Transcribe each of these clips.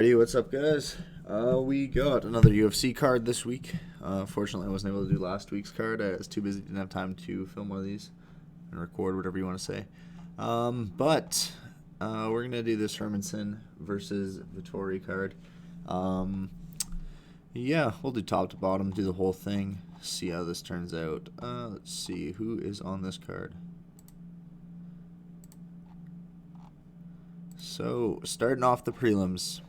Hey, what's up, guys? We got another UFC card this week. Fortunately, I wasn't able to do last week's card. I was too busy, didn't have time to film one of these and record whatever you want to say. But we're gonna do this Hermansson versus Vettori card. Yeah, we'll do top to bottom, do the whole thing, see how this turns out. Let's see who is on this card. So, starting off the prelims.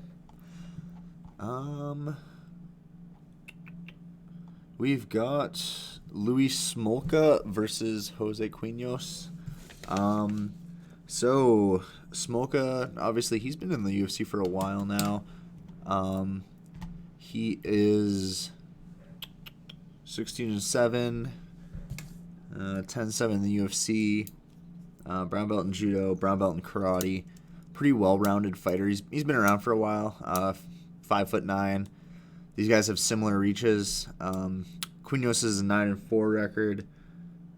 We've got Luis Smolka versus Jose Quinhos. So Smolka, obviously, he's been in the UFC for a while now. He is 16-7, 10-7 in the UFC, brown belt in judo, brown belt in karate. Pretty well-rounded fighter. He's been around for a while. 5'9". These guys have similar reaches. Quinhos is a 9-4 record,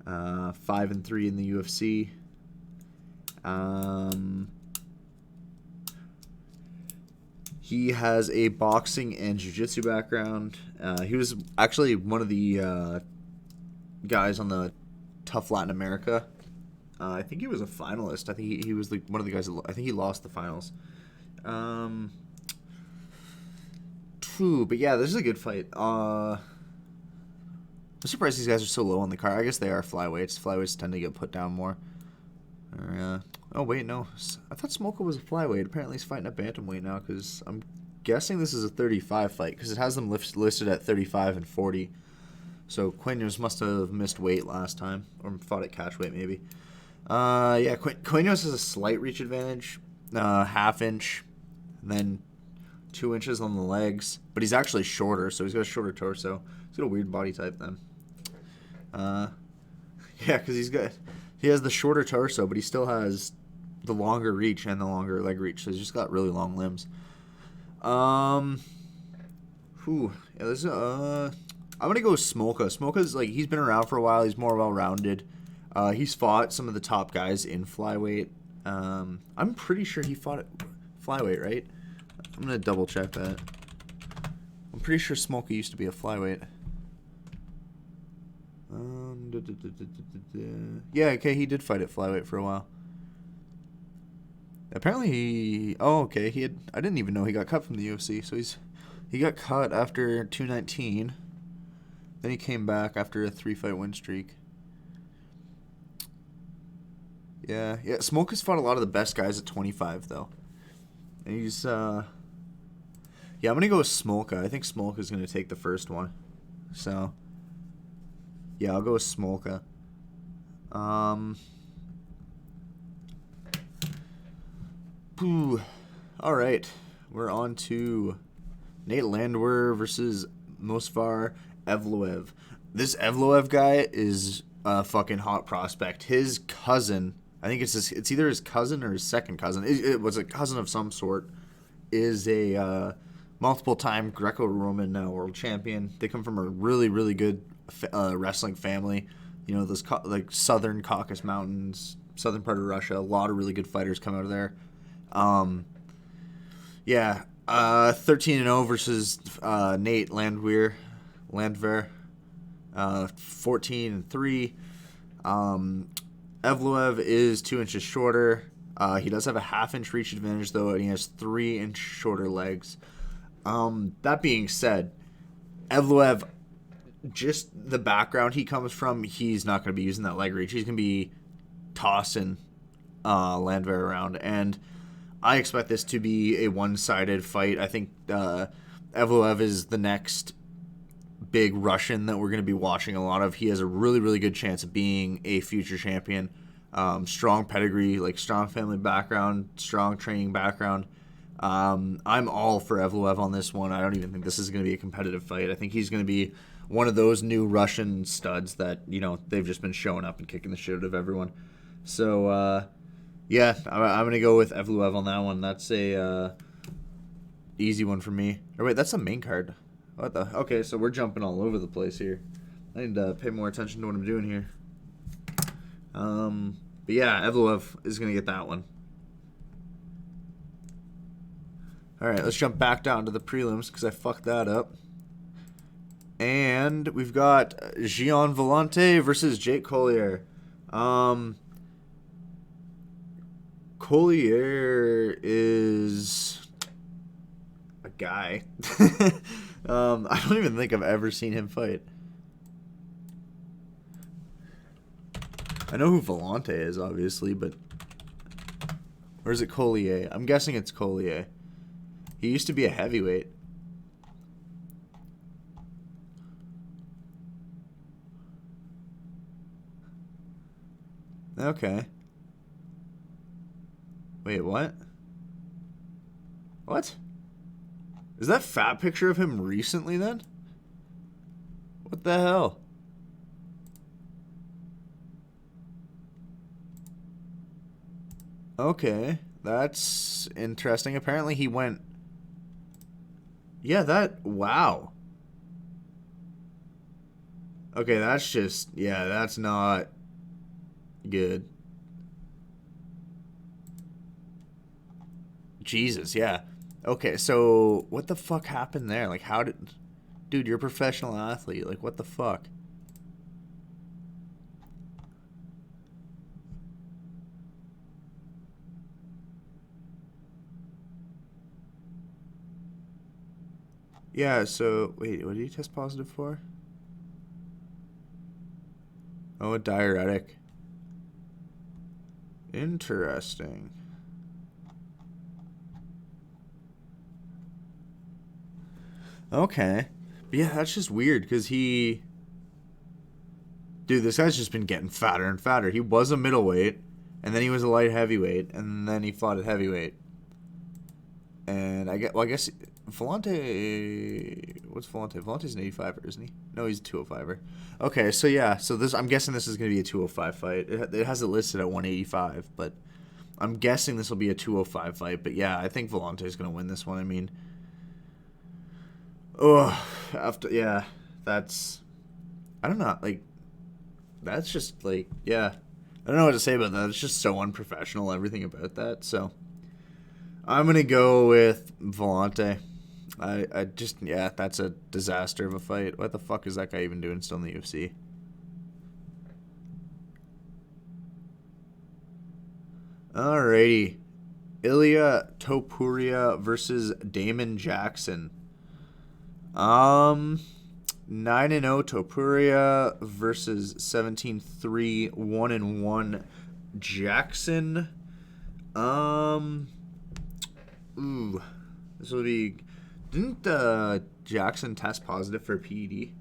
5-3 in the UFC. He has a boxing and jiu-jitsu background. He was actually one of the guys on the Tough Latin America. I think he was a finalist. I think he was one of the guys. I think he lost the finals. But yeah, this is a good fight. I'm surprised these guys are so low on the card. I guess they are flyweights. Flyweights tend to get put down more. Oh wait, no. I thought Smolka was a flyweight. Apparently he's fighting at bantamweight now, because I'm guessing this is a 35 fight, because it has them listed at 35 and 40. So Quinhos must have missed weight last time, or fought at catchweight maybe. Yeah, Quinhos has a slight reach advantage, half inch, and then 2 inches on the legs, but he's actually shorter, so he's got a shorter torso. He's got a weird body type then. Yeah, because he has the shorter torso, but he still has the longer reach and the longer leg reach, so he's just got really long limbs. Yeah, this I'm gonna go with Smolka. Smolka's he's been around for a while. He's more well-rounded. He's fought some of the top guys in flyweight. I'm pretty sure he fought at flyweight, right? I'm gonna double check that. I'm pretty sure Smolka used to be a flyweight. Yeah, okay, he did fight at flyweight for a while. Apparently okay, I didn't even know he got cut from the UFC. So he got cut after 219. Then he came back after a 3-fight win streak. Yeah, Smolka's fought a lot of the best guys at 25 though. And he's yeah, I'm gonna go with Smolka. I think Smolka's gonna take the first one. So yeah, I'll go with Smolka. All right, we're on to Nate Landwehr versus Mosfar Evloev. This Evloev guy is a fucking hot prospect. His cousin, I think it's either his cousin or his second cousin. It was a cousin of some sort. Is a multiple-time Greco-Roman world champion. They come from a really, really good wrestling family. You know, those southern Caucasus Mountains, southern part of Russia. A lot of really good fighters come out of there. Yeah, 13-0 versus Nate Landwehr, 14-3. Evloev is 2 inches shorter. He does have a half-inch reach advantage, though, and he has 3-inch shorter legs. That being said, Evloev, just the background he comes from, he's not going to be using that leg reach. He's going to be tossing Landwehr around, and I expect this to be a one-sided fight. I think Evloev is the next big Russian that we're going to be watching a lot of. He has a really, really good chance of being a future champion. Strong pedigree, strong family background, strong training background. I'm all for Evloev on this one. I don't even think this is going to be a competitive fight. I think he's going to be one of those new Russian studs that, they've just been showing up and kicking the shit out of everyone. So, yeah, I'm going to go with Evloev on that one. That's a easy one for me. Or wait, that's the main card. What the? Okay, so we're jumping all over the place here. I need to pay more attention to what I'm doing here. But yeah, Evloev is going to get that one. Alright, let's jump back down to the prelims because I fucked that up. And we've got Gian Vellante versus Jake Collier. Collier is a guy. I don't even think I've ever seen him fight. I know who Vellante is, obviously, but... Or is it Collier? I'm guessing it's Collier. He used to be a heavyweight. Okay. Wait, what? What? Is that fat picture of him recently then? What the hell? Okay, that's interesting. Apparently he went... Yeah, that... Wow. Okay, that's just... Yeah, that's not good. Jesus, yeah. Okay, so what the fuck happened there? Like, how did... Dude, you're a professional athlete. Like, what the fuck? Yeah, so... Wait, what did he test positive for? Oh, a diuretic. Interesting. Okay. But yeah, that's just weird because he... Dude, this guy's just been getting fatter and fatter. He was a middleweight, and then he was a light heavyweight, and then he fought at heavyweight. And I guess Vellante... What's Vellante? Vellante's an 85er, isn't he? No, he's a 205er. Okay, so yeah. So this, I'm guessing this is going to be a 205 fight. It has it listed at 185, but I'm guessing this will be a 205 fight. But yeah, I think Vellante's going to win this one. I mean... Oh, yeah, that's... I don't know, like... That's just, like, yeah. I don't know what to say about that. It's just so unprofessional, everything about that, so... I'm going to go with Vellante. I just, yeah, that's a disaster of a fight. What the fuck is that guy even doing still in the UFC? Alrighty. Ilya Topuria versus Damon Jackson. 9-0 Topuria versus 17-3 1-1 Jackson. Ooh, this will be... Didn't Jackson test positive for PED?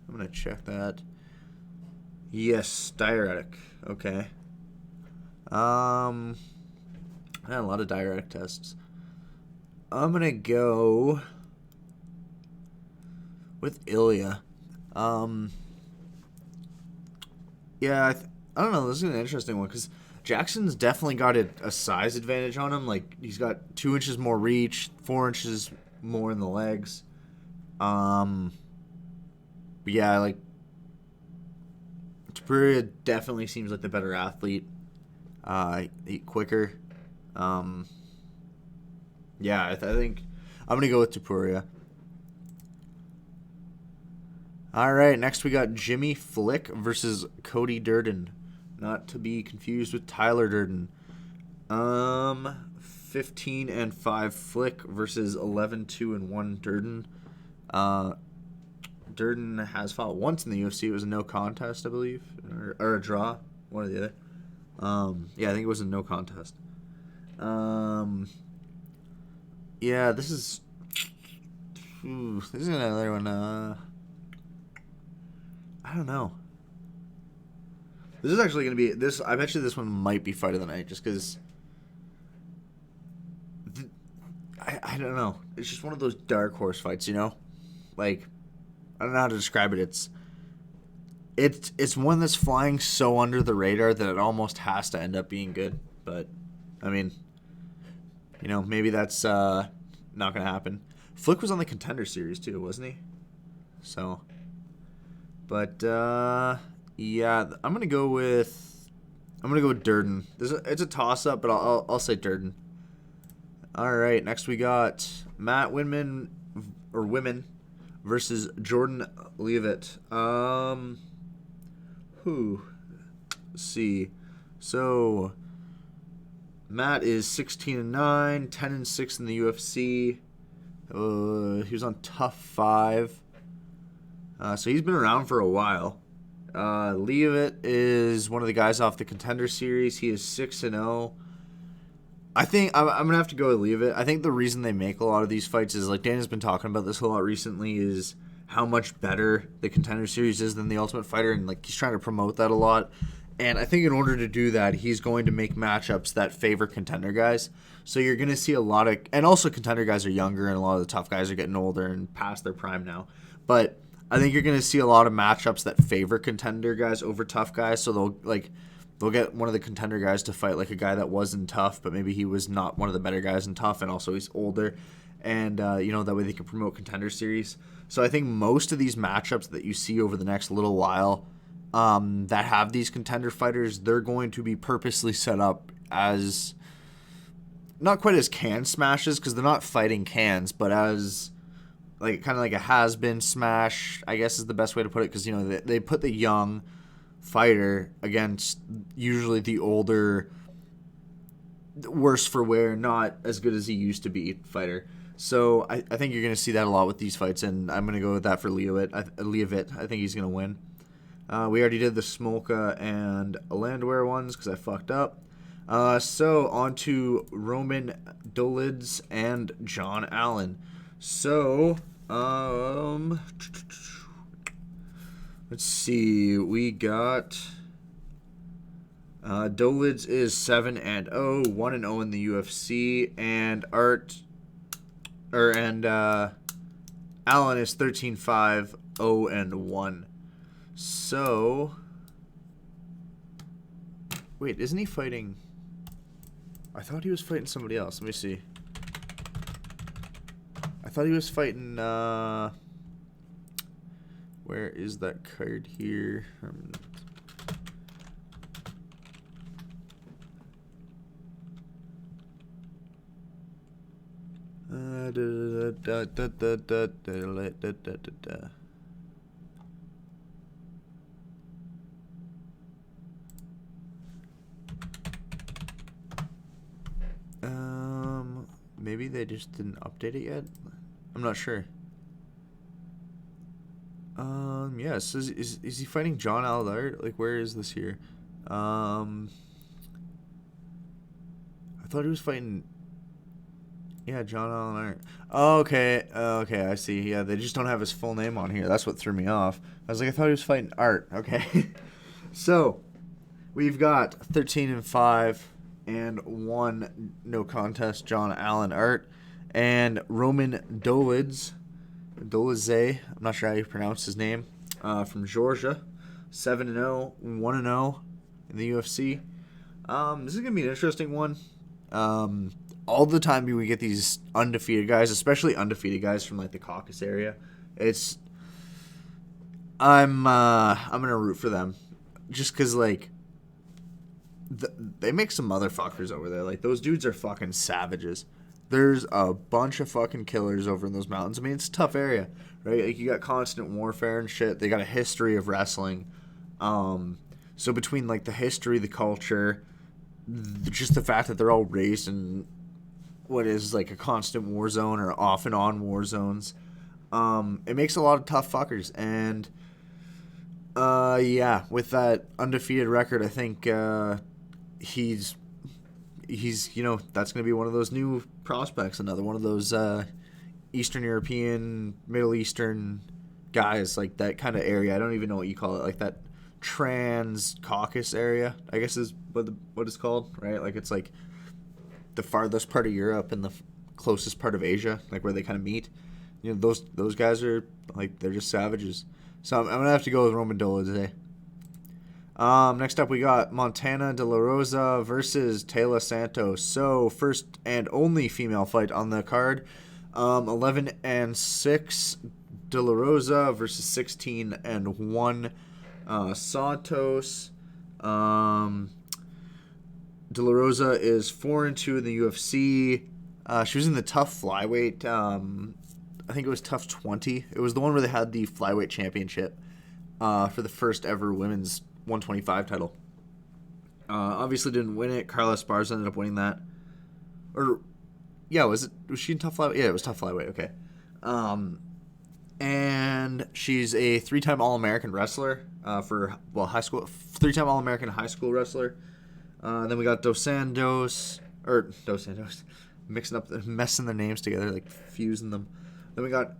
I'm gonna check that. Yes, diuretic. Okay. I had a lot of diuretic tests. I'm gonna go with Ilya. Yeah, I don't know. This is an interesting one because Jackson's definitely got a size advantage on him. Like, he's got 2 inches more reach, 4 inches more in the legs. But yeah, like, Topuria definitely seems like the better athlete. Quicker. Yeah, I think I'm going to go with Topuria. All right, next we got Jimmy Flick versus Cody Durden. Not to be confused with Tyler Durden. 15-5 Flick versus 11-2-1 Durden. Durden has fought once in the UFC. It was a no contest, I believe, or a draw, one or the other. Yeah, I think it was a no contest. Yeah, this is another one. I don't know. This is actually going to be this. I bet you this one might be fight of the night, just because. I don't know. It's just one of those dark horse fights, you know. Like, I don't know how to describe it. It's one that's flying so under the radar that it almost has to end up being good. But, I mean, you know, maybe that's not going to happen. Flick was on the Contender Series too, wasn't he? So, but yeah, I'm gonna go with Durden. It's a toss up, but I'll say Durden. All right, next we got Matt Winman or Women versus Jordan Leavitt. Who? Let's see. So Matt is 16-9, 10-6 in the UFC. He was on Tough 5. So he's been around for a while. Leavitt is one of the guys off the Contender Series. He is 6-0. I think I'm going to have to go with Leavitt. I think the reason they make a lot of these fights is, like Dana's been talking about this a lot recently, is how much better the Contender Series is than the Ultimate Fighter, and like he's trying to promote that a lot. And I think in order to do that, he's going to make matchups that favor contender guys. So you're going to see a lot of, and also contender guys are younger, and a lot of the tough guys are getting older and past their prime now. But I think you're going to see a lot of matchups that favor contender guys over tough guys. So they'll get one of the contender guys to fight like a guy that wasn't tough, but maybe he was not one of the better guys in tough, and also he's older. And, that way they can promote Contender Series. So I think most of these matchups that you see over the next little while that have these contender fighters, they're going to be purposely set up as not quite as can smashes, because they're not fighting cans, but as like kind of like a has-been smash, I guess is the best way to put it, because they put the young fighter against usually the older, worse for wear, not as good as he used to be fighter. So I think you're going to see that a lot with these fights, and I'm going to go with that for Leavitt. I think he's going to win. We already did the Smolka and Landwehr ones because I fucked up. So on to Roman Dolidze and John Allen. So, let's see. We got Dolidze is 7-0, 1-0 in the UFC, and Allen is 13-5, 0-1. So, wait, isn't he fighting? I thought he was fighting somebody else. Let me see. I thought he was fighting, where is that card here? Maybe they just didn't update it yet. I'm not sure. Yes. Is he fighting John Aldard? Like, where is this here? I thought he was fighting. Yeah, John Allen. Oh, okay. Okay, I see. Yeah, they just don't have his full name on here. That's what threw me off. I was like, I thought he was fighting Art. Okay. So, we've got 13-5 and 1 no contest, John Allen Art, and Roman Dolidze, I'm not sure how you pronounce his name, from Georgia, 7-0, 1-0 in the UFC. This is going to be an interesting one. All the time we get these undefeated guys, especially undefeated guys from like the Caucasus area. I'm gonna root for them, just cause like they make some motherfuckers over there. Like, those dudes are fucking savages. There's a bunch of fucking killers over in those mountains. I mean, it's a tough area, right? Like, you got constant warfare and shit. They got a history of wrestling. So between like the history, the culture, just the fact that they're all raised in what is like a constant war zone or off and on war zones, it makes a lot of tough fuckers. And yeah, with that undefeated record, I think he's that's going to be one of those new prospects, another one of those Eastern European, Middle Eastern guys, like that kind of area. I don't even know what you call it, like that Trans-Caucasus area, I guess is what it's called, right? Like, it's like the farthest part of Europe and the closest part of Asia, like where they kind of meet. Those guys are like, they're just savages. So I'm gonna have to go with Roman Dolidze. Next up we got Montana De La Rosa versus Taylor Santos. So, first and only female fight on the card. 11-6 De La Rosa versus 16-1 Santos. De La Rosa is 4-2 in the UFC. She was in the tough flyweight. I think it was tough 20. It was the one where they had the flyweight championship for the first ever women's 125 title. Obviously didn't win it. Carla Esparza ended up winning that. Or, yeah, was she in tough flyweight? Yeah, it was tough flyweight. Okay. And she's a 3-time All-American wrestler high school, 3-time All-American high school wrestler. Then we got Dos Santos, messing the names together, like fusing them. Then we got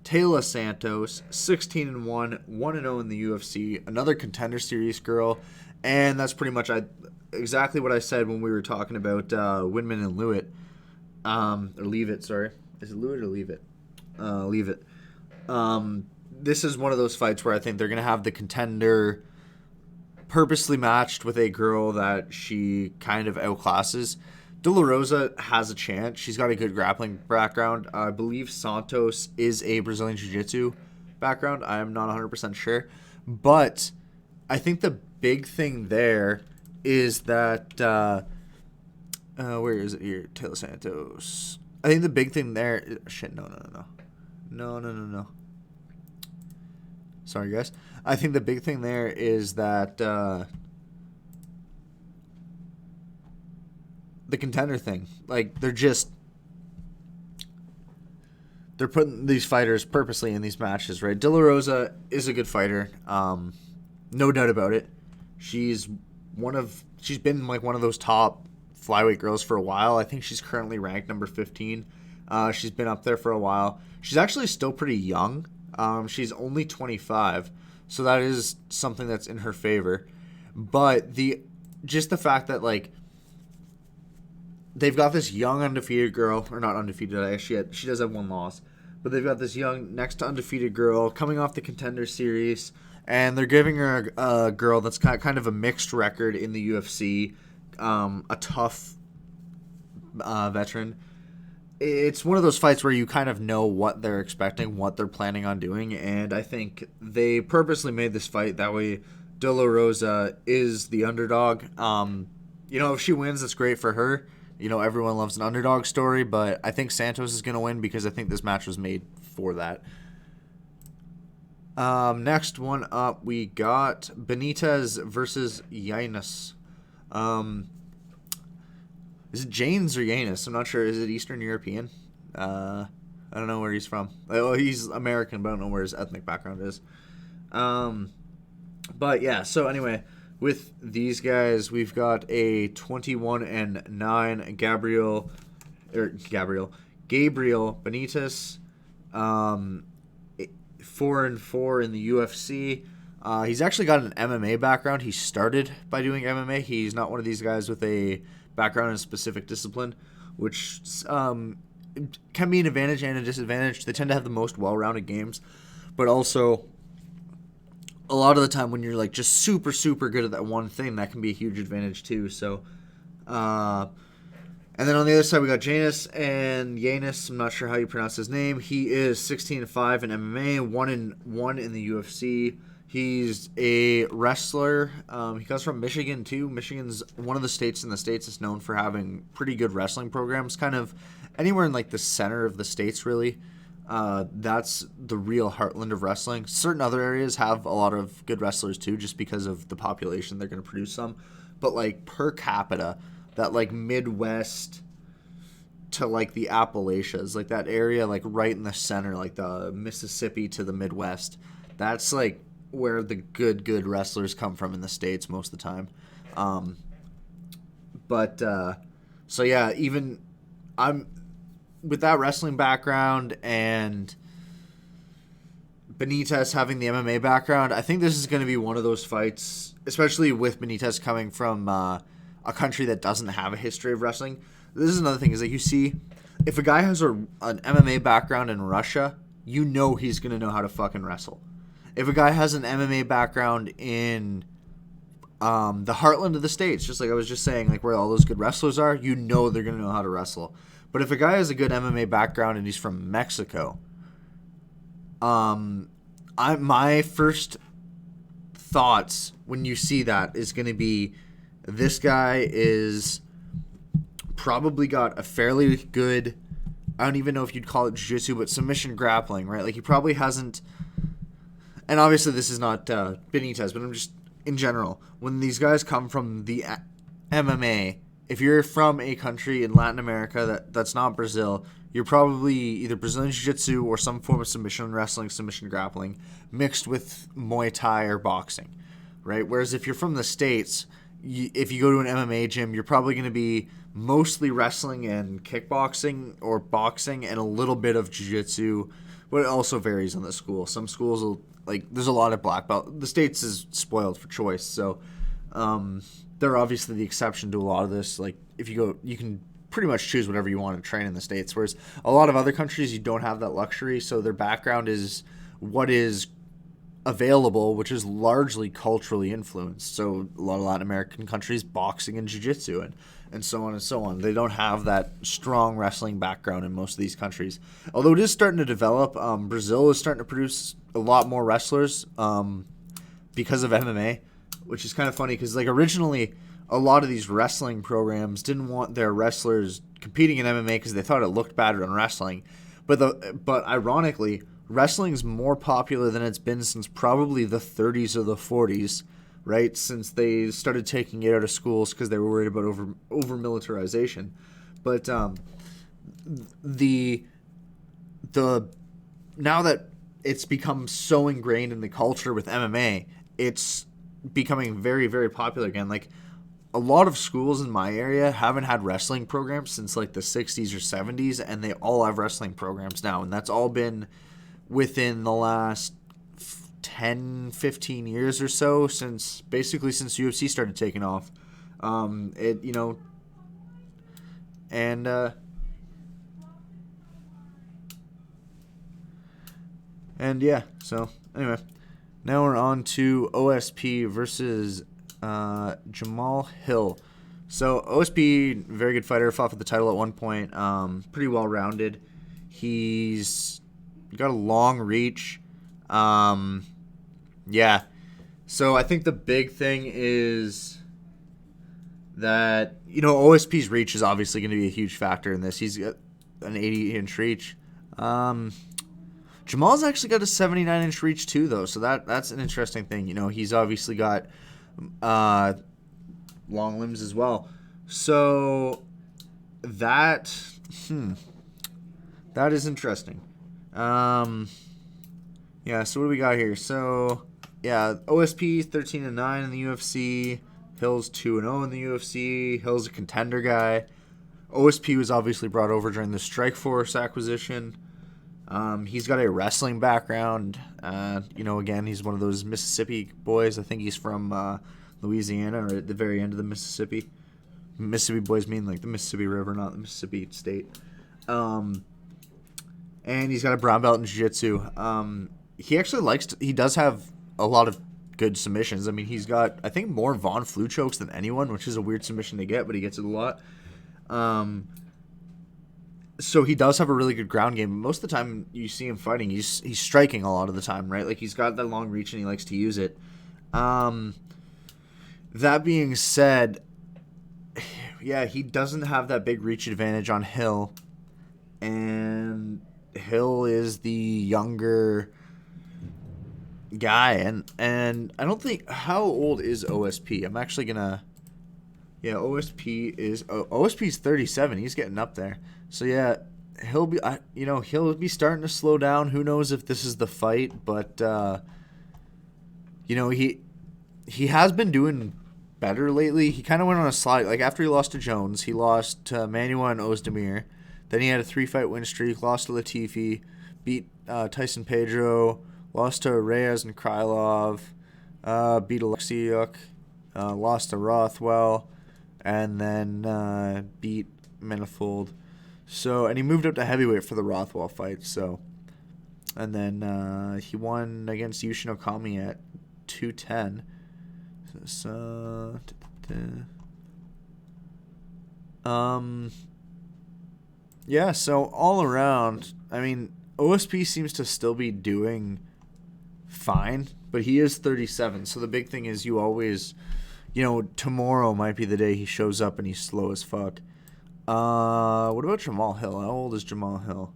Taylor Santos, 16-1, 1-0 in the UFC, another Contender Series girl, and that's pretty much exactly what I said when we were talking about Winman and Lewitt. Or Leavitt, sorry. Is it Lewitt or Leavitt? Leavitt. This is one of those fights where I think they're going to have the contender purposely matched with a girl that she kind of outclasses. De La Rosa has a chance. She's got a good grappling background. I believe Santos is a Brazilian Jiu-Jitsu background. I am not 100% sure. But I think the big thing there is that... where is it here? Taylor Santos. I think the big thing there... No. Sorry, guys. I think the big thing there is that the contender thing. Like, they're putting these fighters purposely in these matches, right? De La Rosa is a good fighter. No doubt about it. She's been like one of those top flyweight girls for a while. I think she's currently ranked number 15. She's been up there for a while. She's actually still pretty young. She's only 25, so that is something that's in her favor. But just the fact that, like, they've got this young undefeated girl, or not undefeated, she does have one loss, but they've got this young next to undefeated girl coming off the Contender Series, and they're giving her a girl that's kind of a mixed record in the UFC, a tough veteran. It's one of those fights where you kind of know what they're expecting, what they're planning on doing, and I think they purposely made this fight that way. De La Rosa is the underdog. If she wins, that's great for her. Everyone loves an underdog story, but I think Santos is going to win because I think this match was made for that. Next one up, we got Benitez versus Yannis. Is it Janes or Yannis? I'm not sure. Is it Eastern European? I don't know where he's from. Well, he's American, but I don't know where his ethnic background is. But yeah, so anyway, with these guys, we've got a 21-9 Gabriel Benitez, 4-4 in the UFC. He's actually got an MMA background. He started by doing MMA. He's not one of these guys with a background in a specific discipline, which can be an advantage and a disadvantage. They tend to have the most well-rounded games, but also a lot of the time when you're like just super, super good at that one thing, that can be a huge advantage too. So, and then on the other side, we got Janus and Yannis. I'm not sure how you pronounce his name. He is 16-5 in MMA, 1-1 in the UFC. He's a wrestler. He comes from Michigan, too. Michigan's one of the states in the States that's known for having pretty good wrestling programs, kind of anywhere in, like, the center of the states, really. That's the real heartland of wrestling. Certain other areas have a lot of good wrestlers, too, just because of the population. They're going to produce some. But, like, per capita, that, like, Midwest to, like, the Appalachias, like, that area, like, right in the center, like, the Mississippi to the Midwest, that's, like, where the good wrestlers come from in the States most of the time. So yeah, even I'm with that wrestling background and Benitez having the MMA background, I think this is going to be one of those fights, especially with Benitez coming from a country that doesn't have a history of wrestling. This is another thing, is that you see, if a guy has an MMA background in Russia, you know he's going to know how to fucking wrestle. If a guy has an MMA background in the heartland of the States, just like I was just saying, like where all those good wrestlers are, you know they're going to know how to wrestle. But if a guy has a good MMA background and he's from Mexico, my first thoughts when you see that is going to be, this guy is probably got a fairly good, I don't even know if you'd call it jiu-jitsu, but submission grappling, right? Like, he probably hasn't, and obviously this is not Benitez, but I'm just, in general, when these guys come from the MMA, if you're from a country in Latin America that's not Brazil, you're probably either Brazilian Jiu-Jitsu or some form of submission wrestling, submission grappling, mixed with Muay Thai or boxing, right? Whereas if you're from the States, if you go to an MMA gym, you're probably going to be mostly wrestling and kickboxing or boxing and a little bit of jiu-jitsu, but it also varies on the school. Some schools will, like, there's a lot of black belt. The States is spoiled for choice, so they're obviously the exception to a lot of this. Like, if you go, you can pretty much choose whatever you want to train in the States, whereas a lot of other countries, you don't have that luxury, so their background is what is available, which is largely culturally influenced. So a lot of Latin American countries, boxing and jiu-jitsu and so on and so on. They don't have that strong wrestling background in most of these countries. Although it is starting to develop, Brazil is starting to produce a lot more wrestlers because of MMA, which is kind of funny because, like, originally a lot of these wrestling programs didn't want their wrestlers competing in MMA because they thought it looked better than wrestling. But ironically, wrestling's more popular than it's been since probably the 30s or the 40s, right? Since they started taking it out of schools because they were worried about over militarization. But the now that it's become so ingrained in the culture with MMA, it's becoming very, very popular again. Like, a lot of schools in my area haven't had wrestling programs since like the 60s or 70s, and they all have wrestling programs now, and that's all been within the last 10, 15 years or so, since UFC started taking off. And yeah, so anyway, now we're on to OSP versus Jamal Hill. So OSP, very good fighter, fought for the title at one point, pretty well-rounded. He's got a long reach. Yeah. So I think the big thing is that, OSP's reach is obviously going to be a huge factor in this. He's got an 80-inch reach. Jamal's actually got a 79-inch reach too, though, so that's an interesting thing. He's obviously got long limbs as well. So that is interesting. Yeah, so what do we got here? So, yeah, OSP 13-9 in the UFC. Hill's 2-0 in the UFC. Hill's a contender guy. OSP was obviously brought over during the Strikeforce acquisition. He's got a wrestling background. Again, he's one of those Mississippi boys. I think he's from Louisiana, or at the very end of the Mississippi. Mississippi boys mean like the Mississippi River, not the Mississippi State. And he's got a brown belt in jiu-jitsu. He actually he does have a lot of good submissions. I mean, he's got, I think, more Von Flue chokes than anyone, which is a weird submission to get, but he gets it a lot. So he does have a really good ground game. Most of the time you see him fighting, he's striking a lot of the time, right? Like, he's got that long reach and he likes to use it. That being said, yeah, he doesn't have that big reach advantage on Hill. And Hill is the younger guy, and I don't think, how old is OSP? I'm actually gonna, yeah, OSP is 37. He's getting up there. So yeah, he'll be starting to slow down. Who knows if this is the fight, but he has been doing better lately. He kind of went on a slide. Like, after he lost to Jones, he lost to Manuel and Ozdemir. Then he had a 3-fight win streak, lost to Latifi, beat Tyson Pedro, lost to Reyes and Krylov, beat Alexiuk, lost to Rothwell, and then beat Manifold. So, and he moved up to heavyweight for the Rothwell fight. So, and then he won against Yushin Okami at 210. Yeah, so all around, I mean, OSP seems to still be doing fine, but he is 37. So the big thing is, you always, tomorrow might be the day he shows up and he's slow as fuck. What about Jamal Hill? How old is Jamal Hill?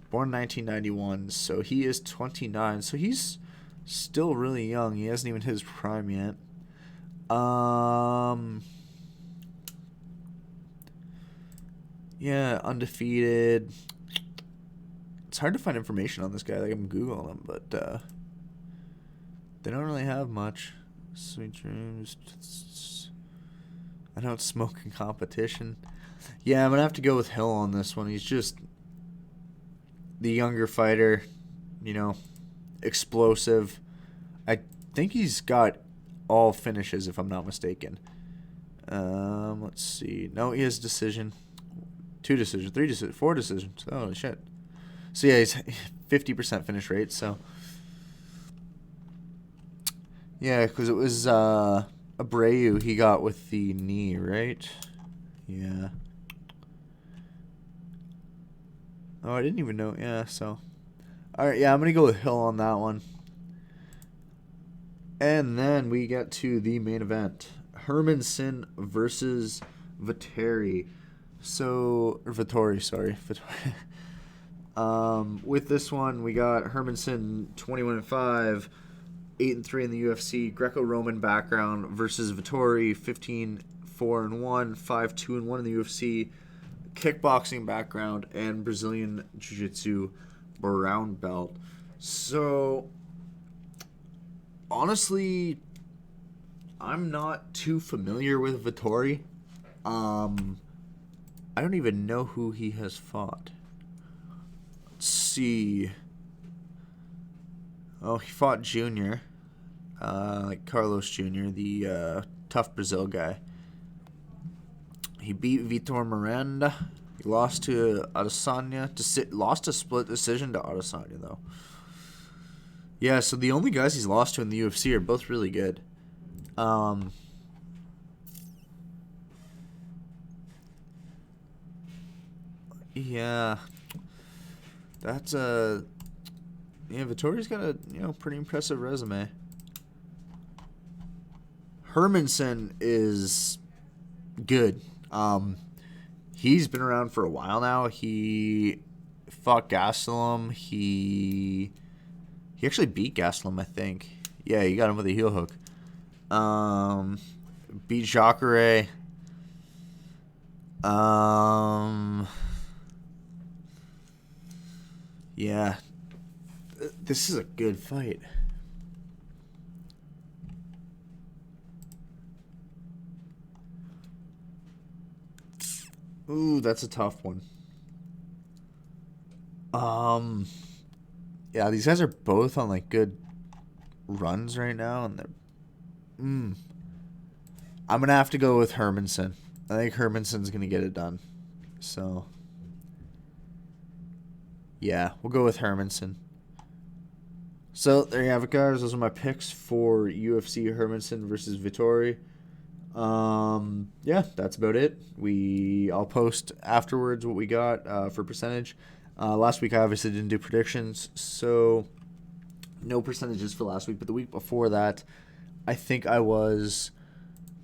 Born 1991, so he is 29. So he's still really young. He hasn't even hit his prime yet. Yeah, undefeated. It's hard to find information on this guy. Like, I'm Googling him, but they don't really have much. Sweet dreams. I don't smoke in competition. Yeah, I'm going to have to go with Hill on this one. He's just the younger fighter, explosive. I think he's got all finishes, if I'm not mistaken. Let's see. No, he has decision. 2 decisions, 3 decisions, 4 decisions. Holy shit. So yeah, he's 50% finish rate. So yeah, because it was Abreu he got with the knee, right? Yeah. Oh, I didn't even know. Yeah, so. All right, yeah, I'm going to go with Hill on that one. And then we get to the main event. Hermansson versus Vettori. Vettori, sorry. Vettori. With this one, we got Hermansson 21-5, 8-3 in the UFC, Greco-Roman background versus Vettori 15-4-1, 5-2-1 in the UFC, kickboxing background, and Brazilian Jiu-Jitsu brown belt. So, honestly, I'm not too familiar with Vettori. I don't even know who he has fought. Let's see. Oh, he fought Junior. Like Carlos Jr., the tough Brazil guy. He beat Vitor Miranda. He lost to Adesanya. Lost a split decision to Adesanya, though. Yeah, so the only guys he's lost to in the UFC are both really good. Yeah. That's Vittori's got a pretty impressive resume. Hermansson is good. He's been around for a while now. He fought Gastelum. He actually beat Gastelum, I think. Yeah, he got him with a heel hook. Beat Jacare. Yeah. This is a good fight. Ooh, that's a tough one. Yeah, these guys are both on like good runs right now, and they're. I'm gonna have to go with Hermansson. I think Hermansson's gonna get it done. So. Yeah, we'll go with Hermansson. So there you have it, guys. Those are my picks for UFC Hermansson versus Vettori. Yeah, that's about it. I'll post afterwards what we got for percentage. Last week I obviously didn't do predictions, so no percentages for last week. But the week before that, I think I was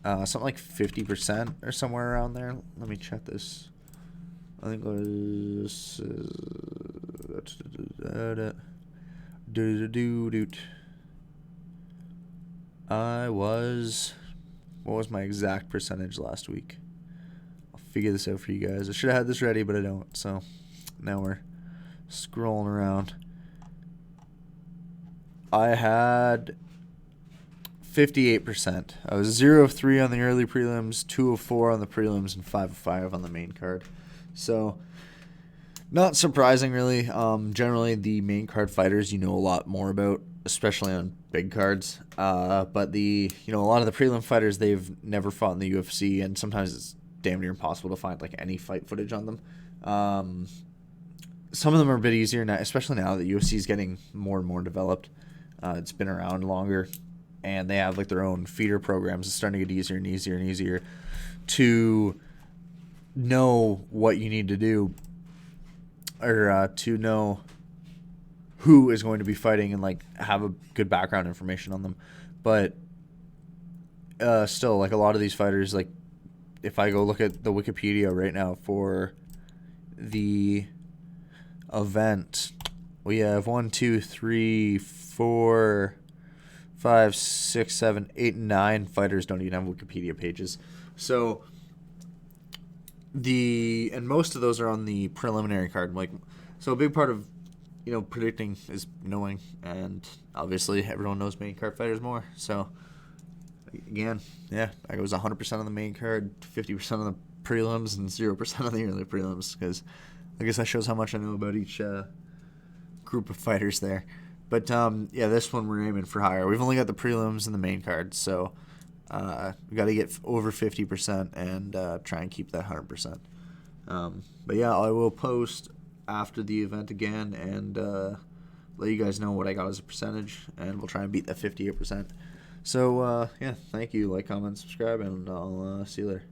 something like 50% or somewhere around there. Let me check this. I think it was what was my exact percentage last week? I'll figure this out for you guys. I should have had this ready, but I don't. So now we're scrolling around. I had 58%. I was 0 of 3 on the early prelims, 2 of 4 on the prelims, and 5 of 5 on the main card. So, not surprising, really. Generally, the main card fighters you know a lot more about, especially on big cards. But a lot of the prelim fighters, they've never fought in the UFC, and sometimes it's damn near impossible to find like any fight footage on them. Some of them are a bit easier now, especially now that UFC is getting more and more developed. It's been around longer, and they have like their own feeder programs. It's starting to get easier and easier and easier to know what you need to do, or to know who is going to be fighting and like have a good background information on them. But still, like a lot of these fighters, like if I go look at the Wikipedia right now for the event, we have 1, 2, 3, 4, 5, 6, 7, 8, 9 fighters don't even have Wikipedia pages. So and most of those are on the preliminary card. Like, so a big part of predicting is knowing, and obviously everyone knows main card fighters more. So again, yeah, I was 100% on the main card, 50% on the prelims, and 0% on the early prelims, because I guess that shows how much I know about each group of fighters there. But yeah, this one we're aiming for higher. We've only got the prelims and the main card, so we got to get over 50% and try and keep that 100%. But yeah, I will post after the event again and let you guys know what I got as a percentage, and we'll try and beat that 58%. So yeah, thank you. Like, comment, subscribe, and I'll see you later.